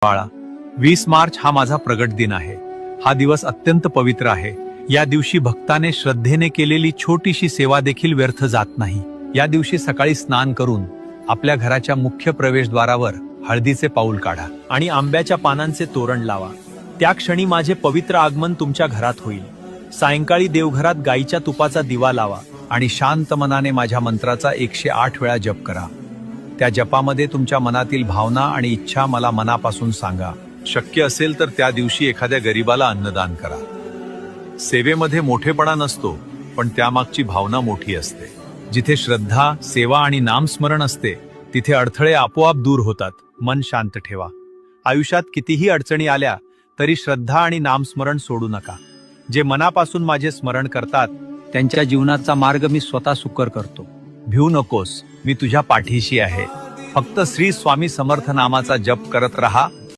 बाळा, 20 मार्च हा माझा प्रगट दिन आहे. हा दिवस अत्यंत पवित्र आहे. या दिवशी भक्ताने श्रद्धेने केलेली छोटीशी सेवा देखील व्यर्थ जात नाही. या दिवशी सकाळी स्नान करून आपल्या घराच्या मुख्य प्रवेशद्वारावर हळदीचे पाऊल काढा आणि आंब्याच्या पानांचे तोरण लावा. त्या क्षणी माझे पवित्र आगमन तुमच्या घरात होईल. सायंकाळी देवघरात गाईच्या तुपाचा दिवा लावा आणि शांत मनाने माझ्या मंत्राचा 108 वेळा जप करा. त्या जपामध्ये तुमच्या मनातील भावना आणि इच्छा मला मनापासून सांगा. शक्य असेल तर त्या दिवशी एखाद्या गरीबाला अन्नदान करा. सेवेमध्ये मोठेपणा नसतो, पण त्यामागची भावना मोठी असते. जिथे श्रद्धा, सेवा आणि नामस्मरण असते, तिथे अडथळे आपोआप दूर होतात. मन शांत ठेवा. आयुष्यात कितीही अडचणी आल्या तरी श्रद्धा आणि नामस्मरण सोडू नका. जे मनापासून माझे स्मरण करतात त्यांच्या जीवनाचा मार्ग मी स्वतः सुकर करतो. भिवू नकोस, मी तुझ्या पाठीशी आहे. फक्त श्री स्वामी समर्थ नामाचा जप करत रहा